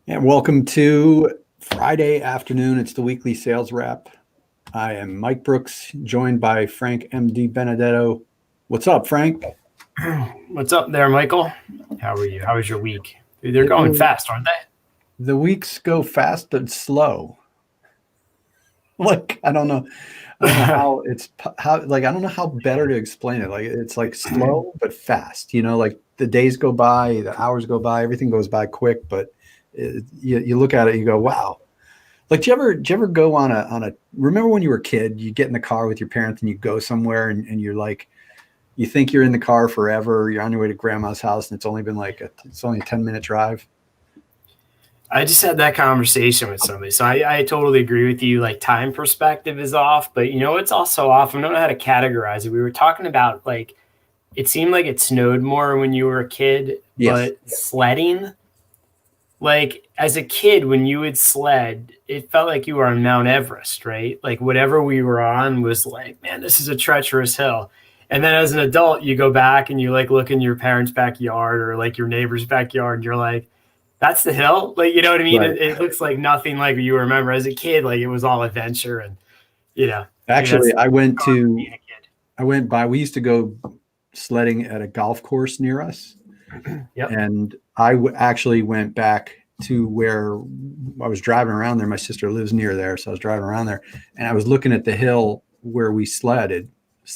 And welcome to Friday afternoon. It's the weekly sales wrap. I am Mike Brooks, joined by Frank MD Benedetto. What's up, Frank? What's up there, Michael? How are you? How was your week? Dude, they're going fast, aren't they? The weeks go fast but slow. I don't know how I don't know how better to explain it. Like it's like slow but fast. Like the days go by, the hours go by, everything goes by quick. But you look at it, you go, wow. Like, do you ever go on a? Remember when you were a kid, you get in the car with your parents and you go somewhere and you're like, you think you're in the car forever. You're on your way to grandma's house and it's only been it's only a 10-minute drive. I just had that conversation with somebody. So I totally agree with you. Like time perspective is off, but it's also off. I don't know how to categorize it. We were talking about it seemed like it snowed more when you were a kid, Yes. but sledding, like as a kid, when you would sled, it felt like you were on Mount Everest, right? Like whatever we were on was like, man, this is a treacherous hill. And then as an adult, you go back and you look in your parents' backyard or like your neighbor's backyard and you're like, that's the hill. Like, you know what I mean? Right. It looks like nothing like you remember as a kid. Like it was all adventure and, Actually, I went being a kid. we used to go sledding at a golf course near us. Yep. And I actually went back to where I was driving around there. My sister lives near there. So I was driving around there and I was looking at the hill where we sledded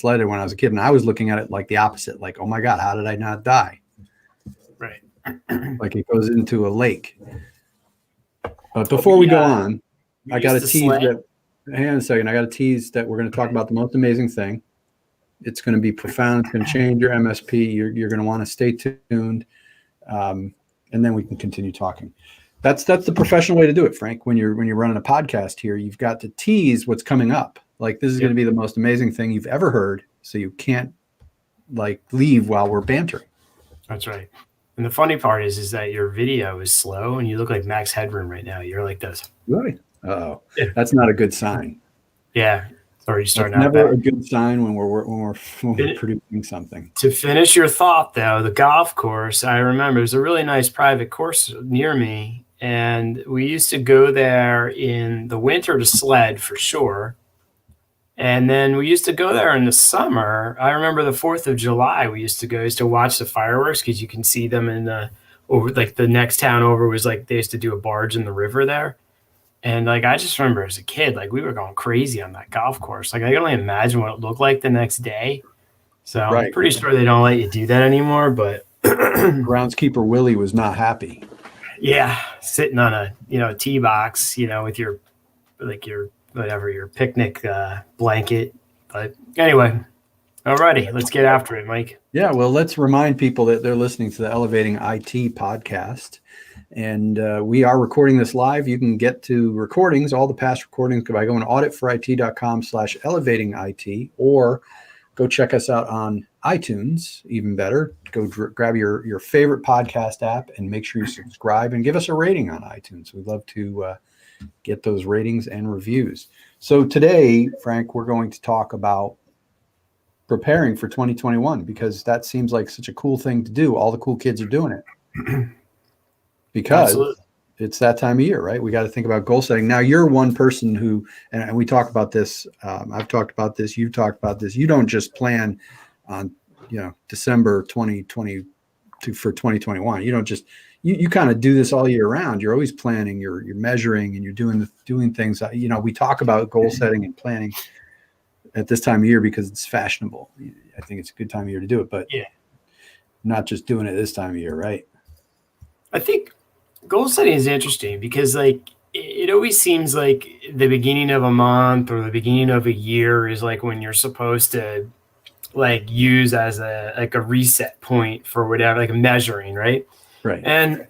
when I was a kid. And I was looking at it like the opposite, like, oh my God, how did I not die? Right. Like it goes into a lake. But before we go on, I got to tease that. Hang on a second. I got to tease that we're going to talk about the most amazing thing. It's going to be profound. It's going to change your MSP. You're going to want to stay tuned. And then we can continue talking. That's the professional way to do it, Frank. When you're running a podcast here, you've got to tease what's coming up. Like this is going to be the most amazing thing you've ever heard. So you can't leave while we're bantering. That's right. And the funny part is that your video is slow and you look like Max Headroom right now. You're like this. Really? Oh, yeah. That's not a good sign. Yeah. Or you starting out never bad. A good sign when we're producing something. To finish your thought, though, the golf course, I remember it was a really nice private course near me. And we used to go there in the winter to sled for sure. And then we used to go there in the summer. I remember the 4th of July, we used to watch the fireworks because you can see them in the next town over was they used to do a barge in the river there. And I just remember as a kid, we were going crazy on that golf course. I can only imagine what it looked like the next day. So I'm pretty sure they don't let you do that anymore, but groundskeeper Willie was not happy. Yeah. Sitting on a tee box, with your your picnic blanket. But anyway, alrighty, let's get after it, Mike. Yeah, well, let's remind people that they're listening to the Elevating IT podcast. And we are recording this live. You can get to recordings, all the past recordings, by going to auditforit.com/elevatingit, or go check us out on iTunes. Even better, go grab your favorite podcast app and make sure you subscribe and give us a rating on iTunes. We'd love to get those ratings and reviews. So today, Frank, we're going to talk about preparing for 2021 because that seems like such a cool thing to do. All the cool kids are doing it because Absolutely. It's that time of year, right? We got to think about goal setting. Now, you're one person who, and we talk about this. I've talked about this. You've talked about this. You don't just plan on, December 2020 for 2021. You don't just. You kind of do this all year round. You're always planning, you're measuring, and you're doing things. We talk about goal setting and planning at this time of year because it's fashionable. I think it's a good time of year to do it, but not just doing it this time of year, right? I think goal setting is interesting because it always seems like the beginning of a month or the beginning of a year is when you're supposed to use as a reset point for whatever, a measuring, right? Right. And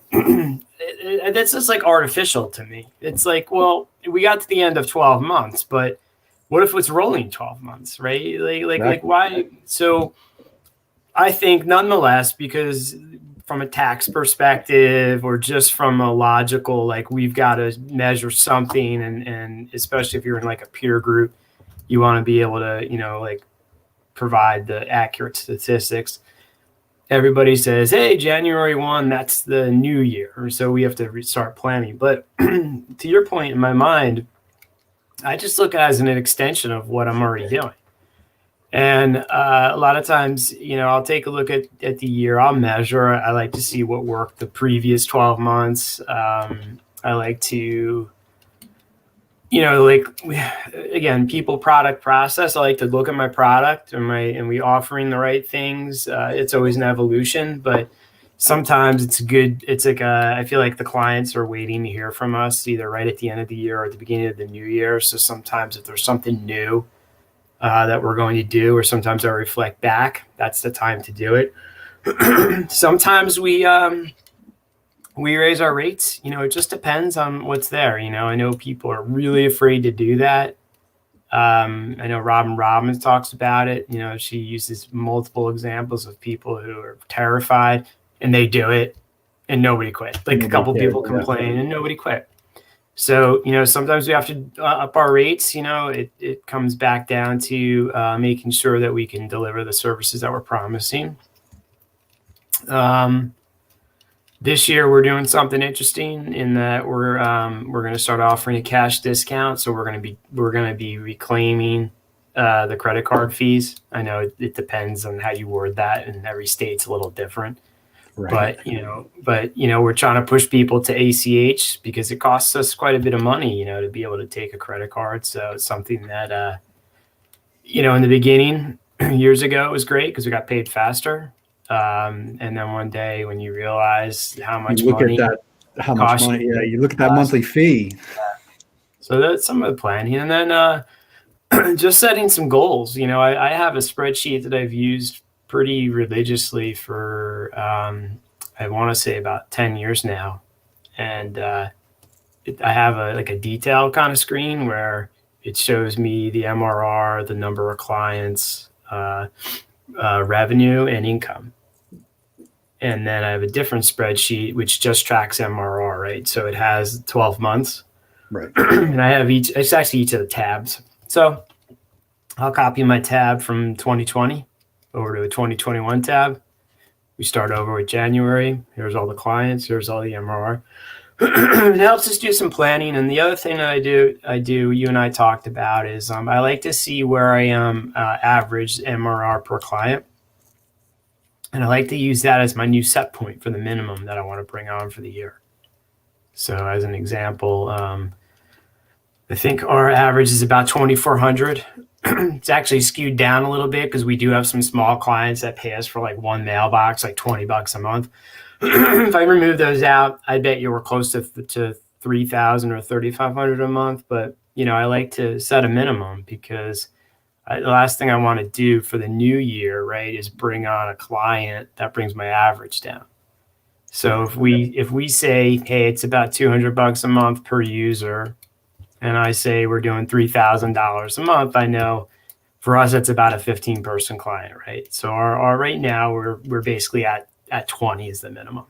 that's just artificial to me. It's well, we got to the end of 12 months, but what if it's rolling 12 months, right? Exactly. Why? So I think nonetheless, because from a tax perspective or just from a logical, we've got to measure something. And especially if you're in a peer group, you want to be able to, provide the accurate statistics. everybody says, hey, January 1, that's the new year. So we have to start planning. But to your point, in my mind, I just look at it as an extension of what I'm already doing. And a lot of times, I'll take a look at the year. I'll measure. I like to see what worked the previous 12 months. I like to, again, people, product, process. I like to look at my product and we offering the right things. It's always an evolution, but sometimes it's good. It's like I feel like the clients are waiting to hear from us either right at the end of the year or at the beginning of the new year. So sometimes if there's something new that we're going to do, or sometimes I reflect back, that's the time to do it. Sometimes we raise our rates. It just depends on what's there. I know people are really afraid to do that. I know Robin Robbins talks about it. She uses multiple examples of people who are terrified and they do it and nobody quit. Like a couple people complain and nobody quit. So, sometimes we have to up our rates. It comes back down to making sure that we can deliver the services that we're promising. This year, we're doing something interesting in that we're going to start offering a cash discount. So we're going to be reclaiming the credit card fees. I know it depends on how you word that, and every state's a little different. Right. But we're trying to push people to ACH because it costs us quite a bit of money, to be able to take a credit card. So it's something that, in the beginning, years ago, it was great because we got paid faster. And then one day when you realize how much money, you look at that monthly fee. So that's some of the planning. And then just setting some goals. I have a spreadsheet that I've used pretty religiously for I want to say about 10 years now, and I have a detail kind of screen where it shows me the MRR, the number of clients, revenue, and income. And then I have a different spreadsheet which just tracks MRR, right? So it has 12 months, right? And I have it's actually each of the tabs. So I'll copy my tab from 2020 over to a 2021 tab. We start over with January. Here's all the clients. Here's all the MRR. It helps us do some planning. And the other thing that I do, you and I talked about is I like to see where I am average MRR per client. And I like to use that as my new set point for the minimum that I want to bring on for the year. So as an example, I think our average is about 2,400. It's actually skewed down a little bit because we do have some small clients that pay us for like one mailbox, like $20 a month. If I remove those out, I bet you we're close to 3,000 or 3,500 a month. But, I like to set a minimum because the last thing I want to do for the new year, right, is bring on a client that brings my average down. So if we say, hey, it's about $200 a month per user, and I say we're doing $3,000 a month, I know for us that's about a 15-person client, right? So our right now we're basically at 20 is the minimum,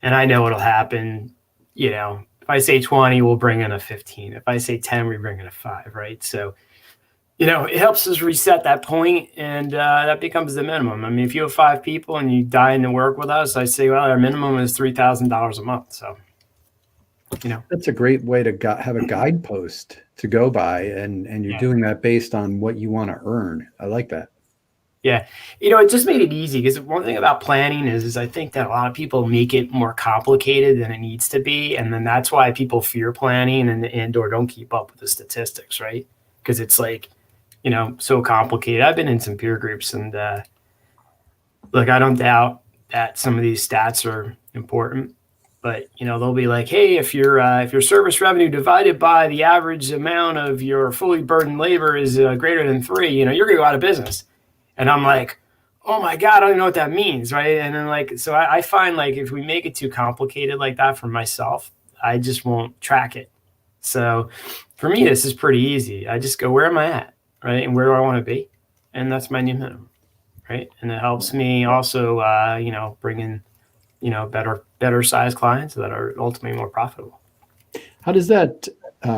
and I know what'll happen. If I say 20, we'll bring in a 15. If I say 10, we bring in a 5, right? So it helps us reset that point, and that becomes the minimum. I mean, if you have 5 people and you dine to work with us, I say, well, our minimum is $3,000 a month. So. That's a great way to have a guidepost to go by, and you're doing that based on what you want to earn. I like that. Yeah. It just made it easy because one thing about planning is I think that a lot of people make it more complicated than it needs to be. And then that's why people fear planning and or don't keep up with the statistics, right? Because it's like, so complicated. I've been in some peer groups and look, I don't doubt that some of these stats are important. But they'll be like, hey, if your service revenue divided by the average amount of your fully burdened labor is greater than 3, you're going to go out of business. And I'm like, oh my God, I don't know what that means, right? And then so I find if we make it too complicated like that for myself, I just won't track it. So for me, this is pretty easy. I just go, where am I at, right? And where do I want to be? And that's my new minimum, right? And it helps me also, bring in better sized clients that are ultimately more profitable. How does that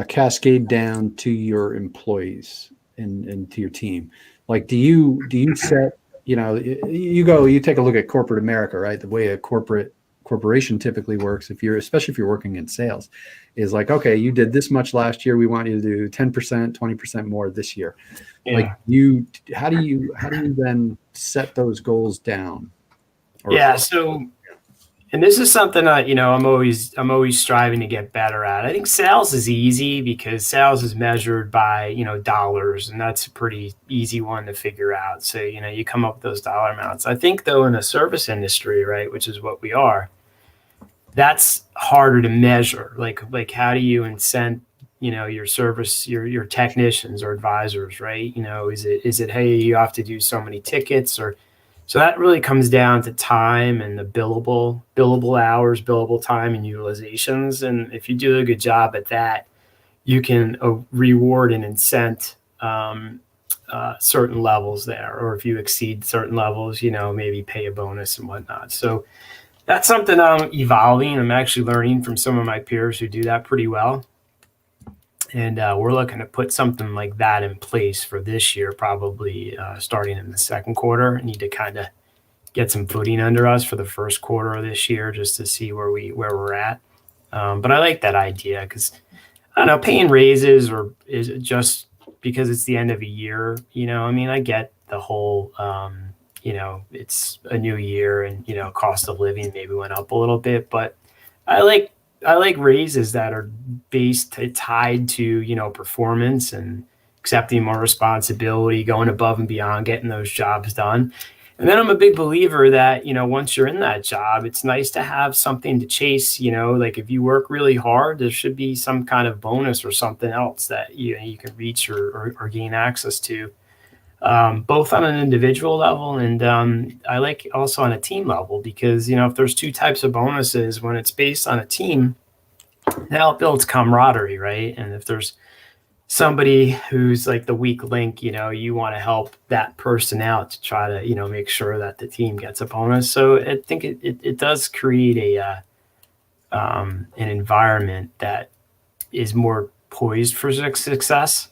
cascade down to your employees and to your team? Like, do you set you take a look at corporate America, right? The way a corporation typically works, especially if you're working in sales, is like, okay, you did this much last year. We want you to do 10%, 20% more this year. Yeah. Like how do you then set those goals down? So, and this is something that, I'm always striving to get better at. I think sales is easy because sales is measured by, dollars, and that's a pretty easy one to figure out. So, you come up with those dollar amounts. I think though, in the service industry, right, which is what we are, that's harder to measure. Like how do you incent, your service, your technicians or advisors, right? Is it, hey, you have to do so many tickets, or so that really comes down to time and the billable hours, billable time, and utilizations. And if you do a good job at that, you can reward and incent certain levels there. Or if you exceed certain levels, maybe pay a bonus and whatnot. So that's something I'm evolving. I'm actually learning from some of my peers who do that pretty well. And we're looking to put something like that in place for this year, probably starting in the second quarter. I need to kind of get some footing under us for the first quarter of this year, just to see where we're at. But I like that idea because I don't know, paying raises or is it just because it's the end of a year? I get the whole, it's a new year and cost of living maybe went up a little bit, but I like raises that are tied to, performance and accepting more responsibility, going above and beyond, getting those jobs done. And then I'm a big believer that, once you're in that job, it's nice to have something to chase, like if you work really hard, there should be some kind of bonus or something else that you can reach or gain access to, both on an individual level and I like also on a team level, because, if there's two types of bonuses, when it's based on a team, now it builds camaraderie, right? And if there's somebody who's like the weak link, you want to help that person out to try to, make sure that the team gets a bonus. So I think it does create an environment that is more poised for success.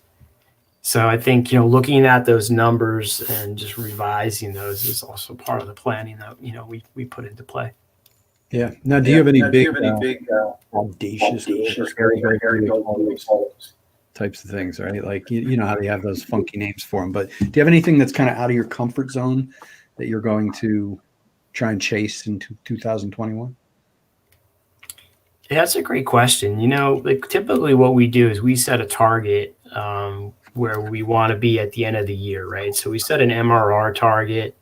So I think, looking at those numbers and just revising those is also part of the planning that, we put into play. Yeah. Now, do you have any big audacious types of things, right? Like, you know how they have those funky names for them, but do you have anything that's kind of out of your comfort zone that you're going to try and chase in 2021? Yeah, that's a great question. Like typically what we do is we set a target where we want to be at the end of the year, right? So we set an MRR target,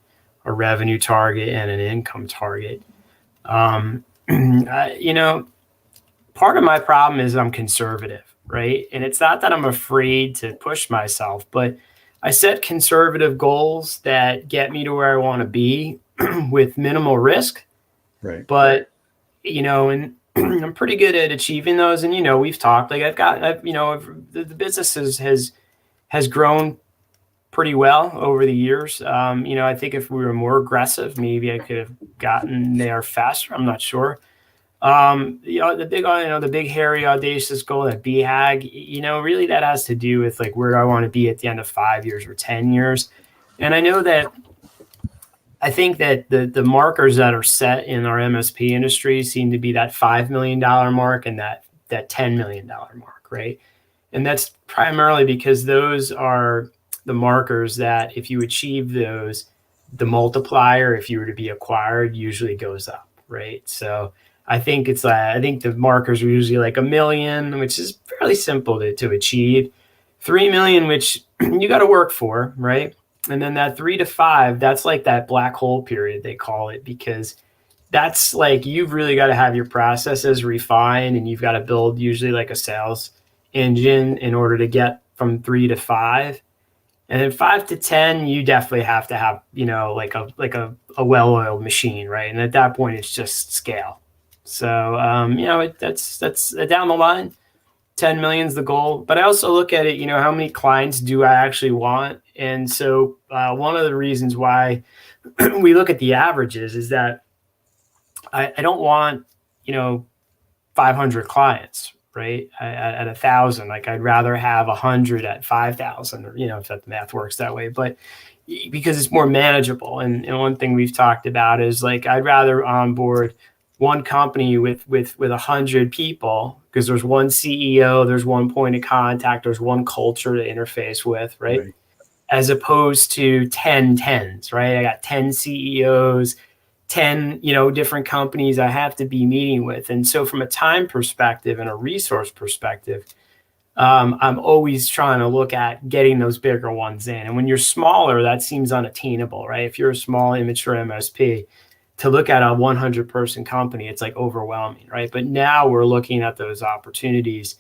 a revenue target, and an income target. Part of my problem is I'm conservative, right? And it's not that I'm afraid to push myself, but I set conservative goals that get me to where I want to be with minimal risk. Right. But, and I'm pretty good at achieving those. And, we've talked, like the business has grown pretty well over the years. I think if we were more aggressive, maybe I could have gotten there faster. I'm not sure. The big hairy audacious goal at BHAG, really that has to do with like, where do I want to be at the end of 5 years or 10 years? And I think that the markers that are set in our MSP industry seem to be that $5 million mark and that $10 million mark, right? And that's primarily because those are the markers that if you achieve those, the multiplier, if you were to be acquired, usually goes up, right? So I think the markers are usually like $1 million, which is fairly simple to achieve. 3 million, which you got to work for, right? And then that 3 to 5, that's like that black hole period, they call it, because that's like you've really got to have your processes refined and you've got to build usually like a sales engine in order to get from 3 to 5. And then 5 to 10, you definitely have to have, like a well-oiled machine, right? And at that point, it's just scale. So, that's down the line. 10 million is the goal. But I also look at it, how many clients do I actually want? And so one of the reasons why we look at the averages is that I don't want, 500 clients, right? At 1,000, like I'd rather have 100 at 5,000, or, if that math works that way. But, because it's more manageable. And one thing we've talked about is like, I'd rather onboard one company with 100 people, because there's one CEO, there's one point of contact, there's one culture to interface with, right? As opposed to 10 tens, right? I got 10 CEOs, 10, different companies I have to be meeting with. And so from a time perspective and a resource perspective, I'm always trying to look at getting those bigger ones in. And when you're smaller, that seems unattainable, right? If you're a small, immature MSP, to look at a 100-person company, it's like overwhelming, right? But now we're looking at those opportunities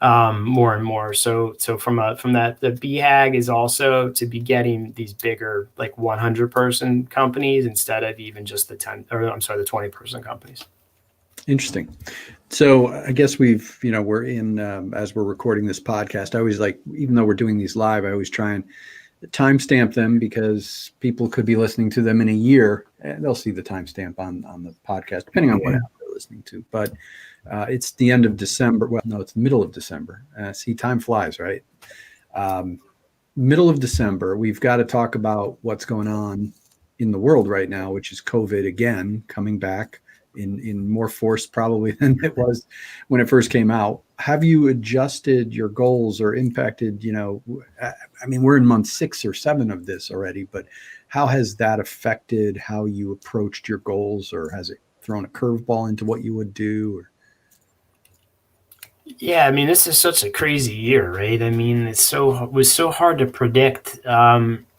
more and more. So from that, the BHAG is also to be getting these bigger, like 100-person companies instead of even just the 20-person companies. Interesting. So I guess we're in, as we're recording this podcast, I always like, even though we're doing these live, I always try and timestamp them, because people could be listening to them in a year and they'll see the timestamp on the podcast, depending on what app they're listening to. But it's the end of December. Well, no, it's the middle of December. See, time flies, right? Middle of December, we've got to talk about what's going on in the world right now, which is COVID again, coming back in more force probably than it was when it first came out. Have you adjusted your goals or impacted, I mean, we're in month 6 or 7 of this already, but how has that affected how you approached your goals, or has it thrown a curveball into what you would do? Or? Yeah, I mean, this is such a crazy year, right? I mean, it was so hard to predict.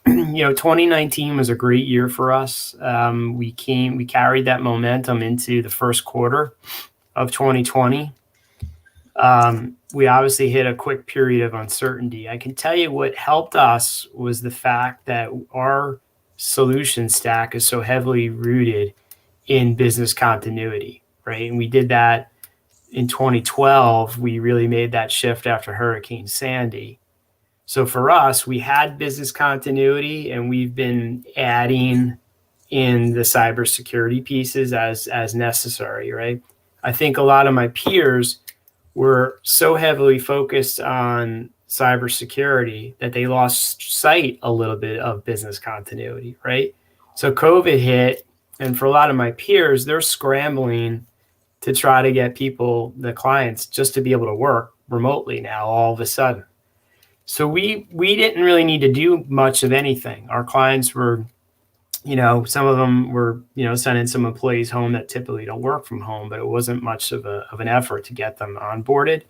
2019 was a great year for us. We carried that momentum into the first quarter of 2020. We obviously hit a quick period of uncertainty. I can tell you what helped us was the fact that our solution stack is so heavily rooted in business continuity, right? And we did that in 2012. We really made that shift after Hurricane Sandy. So for us, we had business continuity, and we've been adding in the cybersecurity pieces as necessary, right? I think a lot of my peers were so heavily focused on cybersecurity that they lost sight a little bit of business continuity, right? So COVID hit, and for a lot of my peers, they're scrambling to try to get the clients, just to be able to work remotely now all of a sudden. So we didn't really need to do much of anything. Our clients were, some of them were, sending some employees home that typically don't work from home, but it wasn't much of an effort to get them onboarded.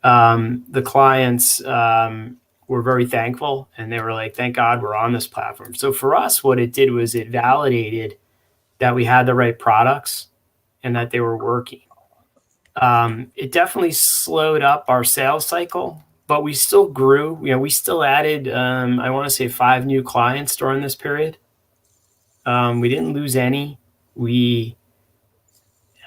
The clients were very thankful, and they were like, thank God we're on this platform. So for us, what it did was it validated that we had the right products and that they were working. It definitely slowed up our sales cycle, but we still grew. We still added, I want to say 5 new clients during this period. We didn't lose any.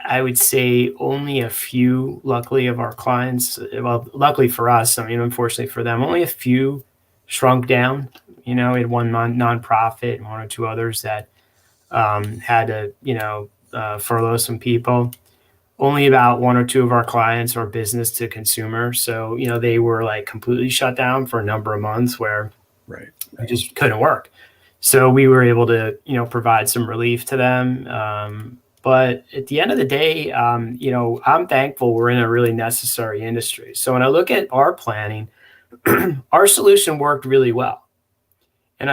I would say only a few, luckily, of our clients, well, luckily for us, unfortunately for them, only a few shrunk down. We had one nonprofit and 1 or 2 others that had to, furlough some people. Only about 1 or 2 of our clients are business to consumer. So, they were like completely shut down for a number of months where we just couldn't work. So we were able to, provide some relief to them. But at the end of the day, I'm thankful we're in a really necessary industry. So when I look at our planning, our solution worked really well. And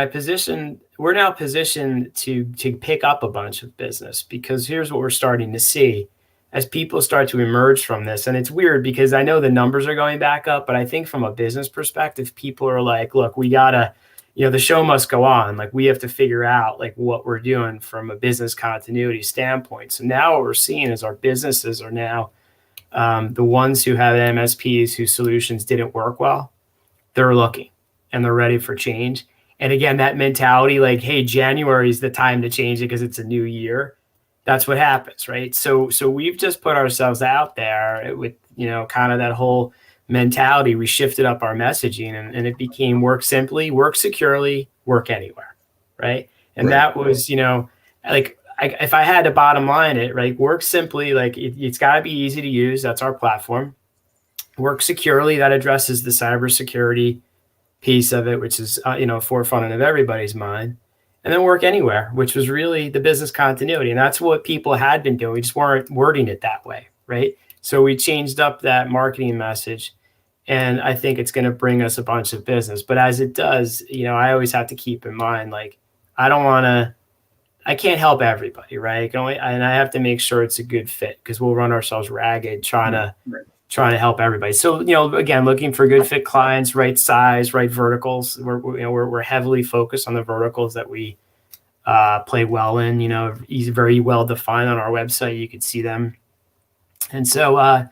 we're now positioned to pick up a bunch of business, because here's what we're starting to see as people start to emerge from this. And it's weird because I know the numbers are going back up, but I think from a business perspective, people are like, look, we gotta, the show must go on. Like, we have to figure out like what we're doing from a business continuity standpoint. So now what we're seeing is our businesses are now the ones who have MSPs whose solutions didn't work well. They're looking and they're ready for change. And again, that mentality, like, hey, January is the time to change it because it's a new year. That's what happens, right? So we've just put ourselves out there with, kind of that whole mentality. We shifted up our messaging, and it became work simply, work securely, work anywhere, right? And that was, if I had to bottom line it, right, work simply, like it's got to be easy to use. That's our platform. Work securely, that addresses the cybersecurity piece of it, which is, forefront of everybody's mind. And then work anywhere, which was really the business continuity. And that's what people had been doing. We just weren't wording it that way, right? So we changed up that marketing message. And I think it's going to bring us a bunch of business. But as it does, I always have to keep in mind, like, I can't help everybody, right? And I have to make sure it's a good fit, because we'll run ourselves ragged trying to help everybody. So, again, looking for good fit clients, right size, right verticals. We're heavily focused on the verticals that we play well in, very well defined on our website. You can see them. And so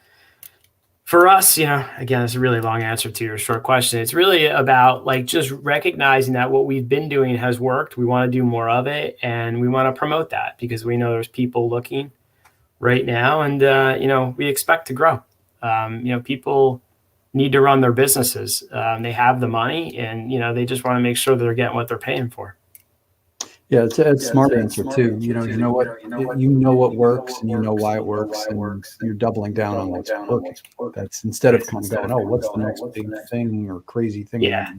for us, again, it's a really long answer to your short question. It's really about like just recognizing that what we've been doing has worked. We want to do more of it, and we want to promote that because we know there's people looking right now, and we expect to grow. People need to run their businesses. They have the money, and they just want to make sure they're getting what they're paying for. Yeah, it's a smart answer too. You know what works, and you know why it works, and you're doubling down on what's working. That's instead of kind of going, oh, what's the next big thing or crazy thing? Yeah.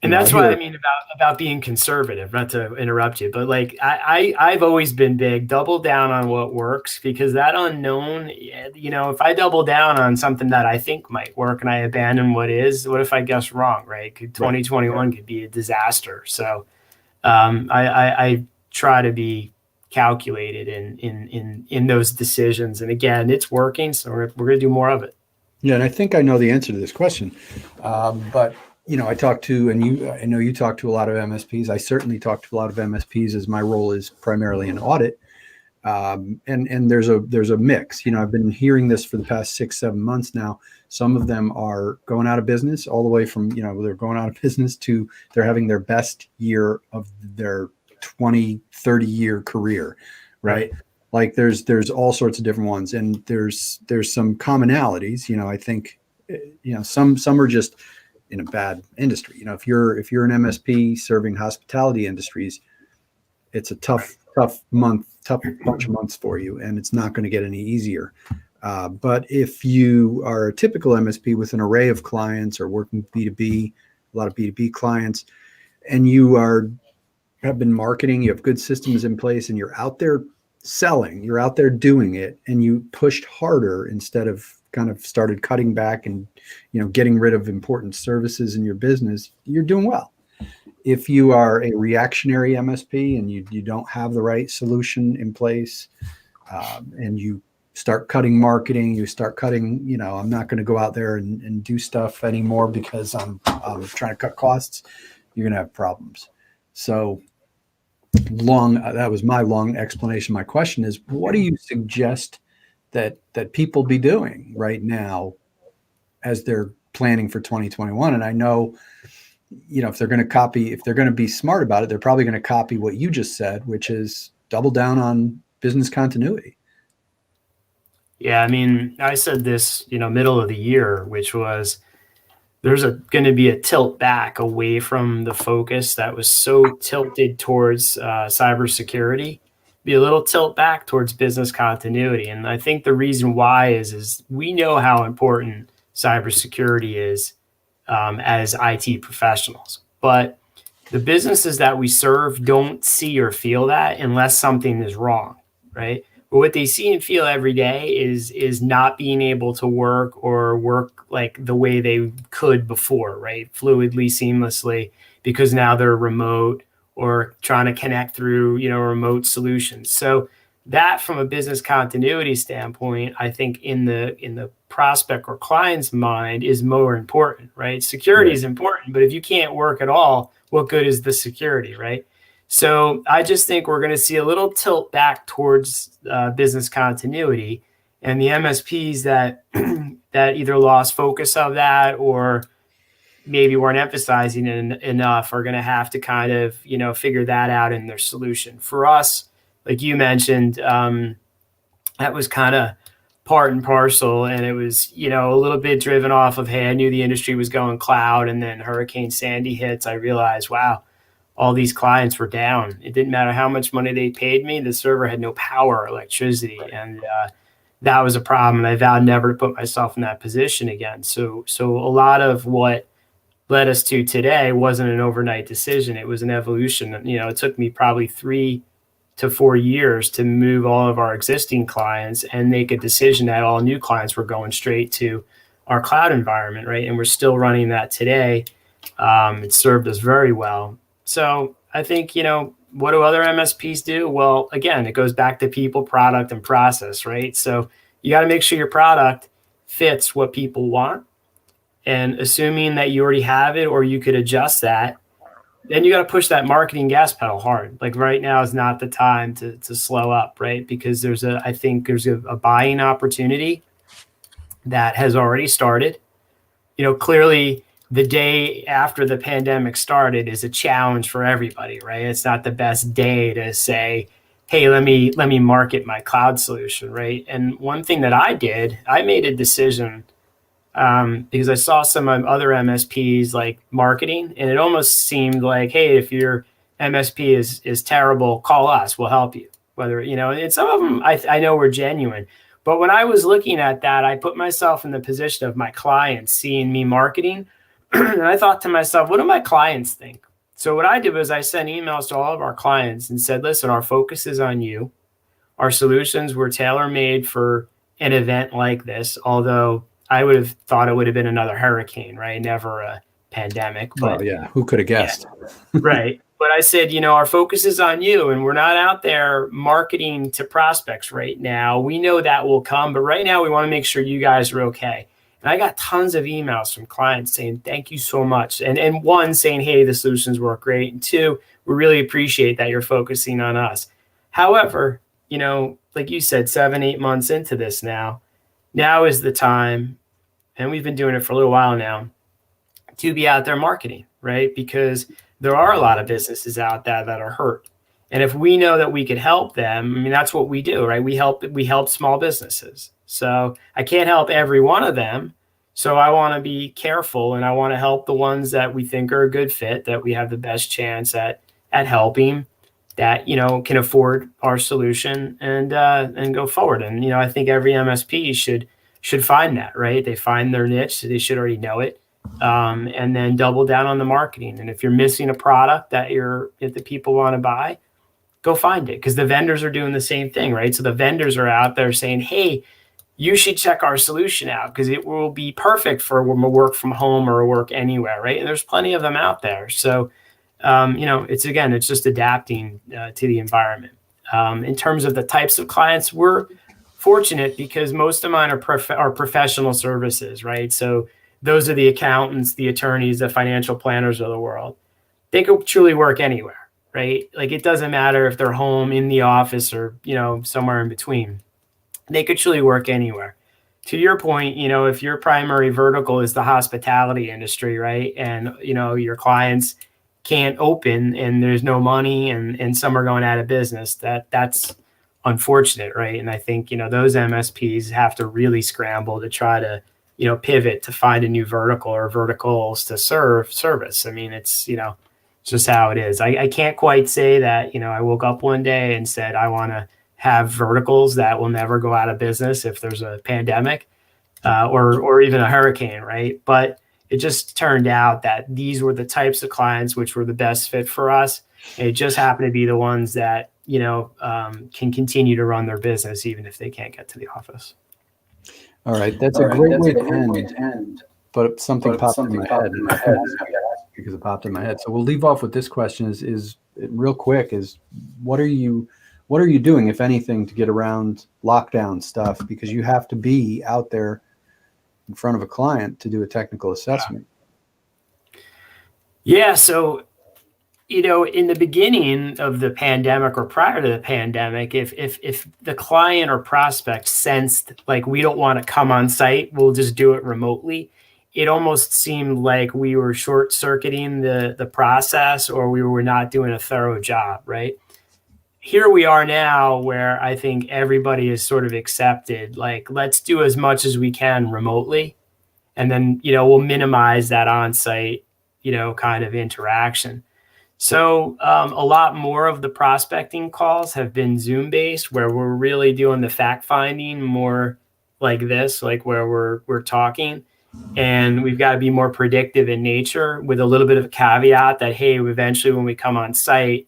And that's what I mean about being conservative, not to interrupt you, but like I've always been big, double down on what works, because that unknown, if I double down on something that I think might work and I abandon what if I guess wrong, right? 2021 could be a disaster. So I try to be calculated in those decisions. And again, it's working, so we're going to do more of it. Yeah, and I think I know the answer to this question, but I talk to, and I know you talk to a lot of MSPs. I certainly talk to a lot of MSPs, as my role is primarily in audit. And there's a mix. I've been hearing this for the past 6-7 months now. Some of them are going out of business, all the way from, they're going out of business to they're having their best year of their 20-30 year career, right? Like there's all sorts of different ones, and there's some commonalities. I think, some are just in a bad industry. If you're an MSP serving hospitality industries, it's a tough bunch of months for you, and it's not going to get any easier. But if you are a typical MSP with an array of clients or working B2B, a lot of B2B clients, and you have been marketing, you have good systems in place, and you're out there selling, you're out there doing it, and you pushed harder instead of kind of started cutting back and, getting rid of important services in your business, you're doing well. If you are a reactionary MSP and you don't have the right solution in place, and you start cutting marketing, you start cutting, I'm not going to go out there and do stuff anymore because I'm trying to cut costs, you're going to have problems. So that was my long explanation. My question is, what do you suggest that people be doing right now as they're planning for 2021? And I know, if they're going to be smart about it, they're probably going to copy what you just said, which is double down on business continuity. Yeah. I mean, I said this, middle of the year, which was there's going to be a tilt back away from the focus that was so tilted towards cybersecurity, be a little tilt back towards business continuity. And I think the reason why is we know how important cybersecurity is as IT professionals, but the businesses that we serve don't see or feel that unless something is wrong, right? But what they see and feel every day is not being able to work like the way they could before, right? Fluidly, seamlessly, because now they're remote or trying to connect through, remote solutions. So that, from a business continuity standpoint, I think in the prospect or client's mind is more important, right? Security is important, but if you can't work at all, what good is the security, right? So I just think we're going to see a little tilt back towards business continuity, and the MSPs that either lost focus of that or maybe weren't emphasizing it enough are going to have to kind of, figure that out in their solution. For us, like you mentioned, that was kind of part and parcel, and it was, a little bit driven off of, hey, I knew the industry was going cloud, and then Hurricane Sandy hits. I realized, wow, all these clients were down. It didn't matter how much money they paid me. The server had no power or electricity. And that was a problem. And I vowed never to put myself in that position again. So a lot of what led us to today wasn't an overnight decision. It was an evolution. It took me probably 3 to 4 years to move all of our existing clients and make a decision that all new clients were going straight to our cloud environment, right? And we're still running that today. It served us very well. So I think, what do other MSPs do? Well, again, it goes back to people, product, and process, right? So you got to make sure your product fits what people want. And assuming that you already have it or you could adjust that, then you got to push that marketing gas pedal hard. Like right now is not the time to slow up, right? Because I think there's a buying opportunity that has already started. Clearly the day after the pandemic started is a challenge for everybody, right? It's not the best day to say, hey, let me market my cloud solution, right? And one thing that I made a decision because I saw some other MSPs like marketing, and it almost seemed like, hey, if your MSP is terrible, call us, we'll help you. And some of them I know were genuine. But when I was looking at that, I put myself in the position of my clients seeing me marketing. And I thought to myself, what do my clients think? So what I did was I sent emails to all of our clients and said, listen, our focus is on you. Our solutions were tailor-made for an event like this, although I would have thought it would have been another hurricane, right? Never a pandemic. But yeah, who could have guessed? Yeah, right. But I said, our focus is on you, and we're not out there marketing to prospects right now. We know that will come, but right now we want to make sure you guys are okay. And I got tons of emails from clients saying, thank you so much. And one saying, hey, the solutions work great. And two, we really appreciate that you're focusing on us. However, like you said, 7-8 months into this now is the time, and we've been doing it for a little while now, to be out there marketing, right? Because there are a lot of businesses out there that are hurt. And if we know that we could help them, that's what we do, right? We help small businesses. So I can't help every one of them. So I want to be careful, and I want to help the ones that we think are a good fit, that we have the best chance at helping, that can afford our solution and go forward. And I think every MSP should find that, right? They find their niche, so they should already know it, and then double down on the marketing. And if you're missing a product that the people want to buy, go find it, because the vendors are doing the same thing, right? So the vendors are out there saying, hey, you should check our solution out because it will be perfect for work from home or work anywhere, right? And there's plenty of them out there. So it's just adapting to the environment. In terms of the types of clients, we're fortunate because most of mine are professional services, right? So those are the accountants, the attorneys, the financial planners of the world. They could truly work anywhere, right? Like it doesn't matter if they're home, in the office, or somewhere in between. They could truly work anywhere. To your point, if your primary vertical is the hospitality industry, right, and your clients can't open and there's no money and some are going out of business, that's unfortunate, right? And I think those MSPs have to really scramble to try to pivot to find a new vertical or verticals to service. It's just how it is. I can't quite say that I woke up one day and said I want to have verticals that will never go out of business if there's a pandemic or even a hurricane, right? But it just turned out that these were the types of clients which were the best fit for us. It just happened to be the ones that can continue to run their business even if they can't get to the office. All right, that's a great way to end. But something popped in my head because it popped in my head. So we'll leave off with this question: is real quick? Is what are you doing, if anything, to get around lockdown stuff? Because you have to be out there in front of a client to do a technical assessment. Yeah. So, in the beginning of the pandemic or prior to the pandemic, if the client or prospect sensed like we don't want to come on site, we'll just do it remotely, it almost seemed like we were short-circuiting the process, or we were not doing a thorough job, right? Here we are now where I think everybody is sort of accepted, like, let's do as much as we can remotely. And then, we'll minimize that on-site, kind of interaction. So a lot more of the prospecting calls have been Zoom-based, where we're really doing the fact-finding more like this, like where we're talking. and we've got to be more predictive in nature, with a little bit of a caveat that, hey, eventually when we come on site,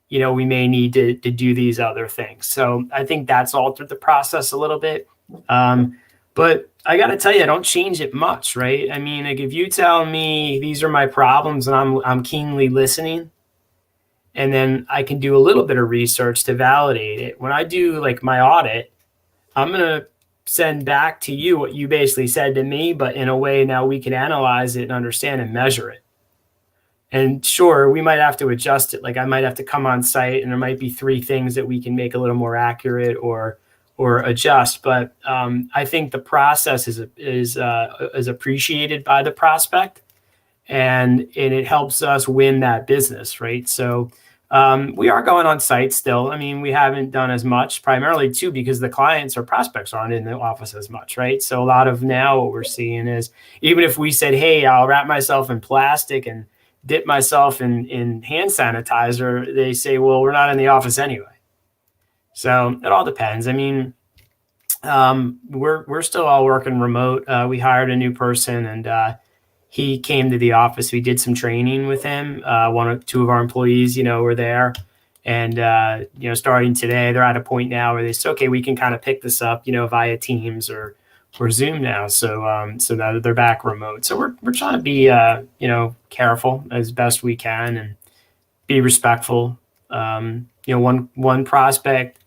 we may need to do these other things. So I think that's altered the process a little bit. But I got to tell you, I don't change it much, right? I mean, like, if you tell me these are my problems and I'm keenly listening, and then I can do a little bit of research to validate it. When I do like my audit, I'm going to send back to you what you basically said to me, but in a way now we can analyze it and understand and measure it. And sure, we might have to adjust it. Like, I might have to come on site and there might be 3 things that we can make a little more accurate or adjust. But I think the process is appreciated by the prospect, and it helps us win that business, right? So we are going on site still. I mean, we haven't done as much, primarily too, because the clients or prospects aren't in the office as much, right? So a lot of now what we're seeing is, even if we said, hey, I'll wrap myself in plastic and dip myself in hand sanitizer, they say, well, we're not in the office anyway. So it all depends. I mean, we're still all working remote. We hired a new person, and he came to the office. We did some training with him. 1 or 2 of our employees, were there. And, starting today, they're at a point now where they say, okay, we can kind of pick this up, via Teams or Zoom now. So now they're back remote. So we're trying to be, careful as best we can and be respectful. One prospect,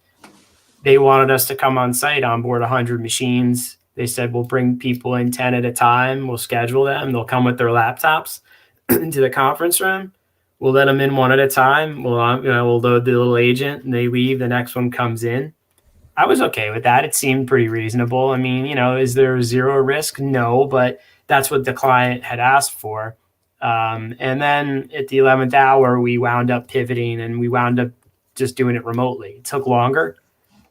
they wanted us to come on site, on board 100 machines. They said, we'll bring people in 10 at a time. We'll schedule them. They'll come with their laptops into the conference room. We'll let them in 1 at a time. We'll load the little agent, and they leave. The next one comes in. I was okay with that. It seemed pretty reasonable. I mean, is there 0 risk? No, but that's what the client had asked for. And then at the 11th hour, we wound up pivoting, and we wound up just doing it remotely. It took longer,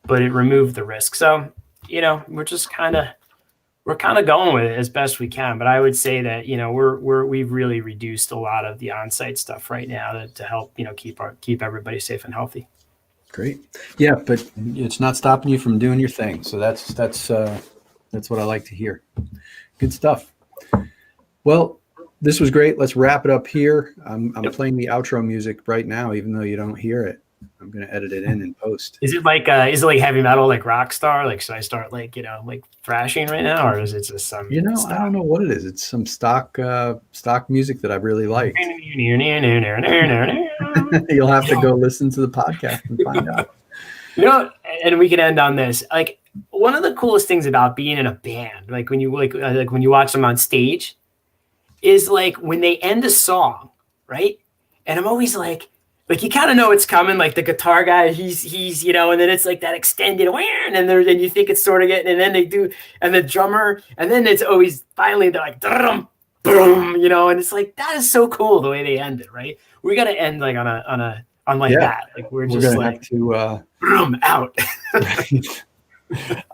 but it removed the risk. So, we're just kind of going with it as best we can. But I would say that, we've really reduced a lot of the on-site stuff right now to help, keep everybody safe and healthy. Great. Yeah, but it's not stopping you from doing your thing. So that's what I like to hear. Good stuff. Well, this was great. Let's wrap it up here. I'm playing the outro music right now, even though you don't hear it. I'm going to edit it in post. Is it like heavy metal, like Rockstar? Like, should I start like thrashing right now, or is it just some? I don't know what it is. It's some stock music that I really like. You'll have to go listen to the podcast and find out. And we can end on this. Like, one of the coolest things about being in a band, like when you when you watch them on stage, is like when they end a song, right? And I'm always like you kind of know it's coming. Like the guitar guy, he's and then it's like that extended and then you think it's sort of getting, and then they do, and the drummer, and then it's always finally they're like boom, and it's like, that is so cool the way they end it, right? We got to end like on that. Like we're just like to boom out.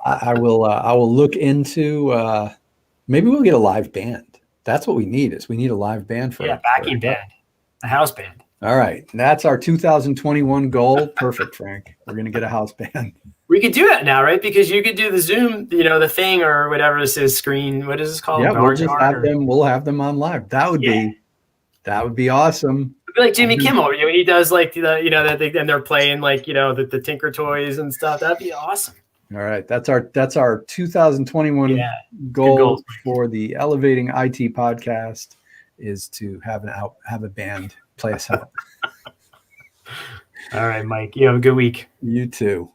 I will look into maybe we'll get a live band. That's what we need. We need a live band for backing band, a house band. All right. That's our 2021 goal. Perfect, Frank. We're going to get a house band. We could do that now, right? Because you could do the Zoom, the thing or whatever this is, screen. What is this called? Yeah, we'll just have them. We'll have them on live. That would be awesome. It'd be like Jimmy Kimmel. He does like and they're playing like the Tinker Toys and stuff. That'd be awesome. All right. That's our 2021 goal for the Elevating IT podcast, is to have a band play us out. All right, Mike. You have a good week. You too.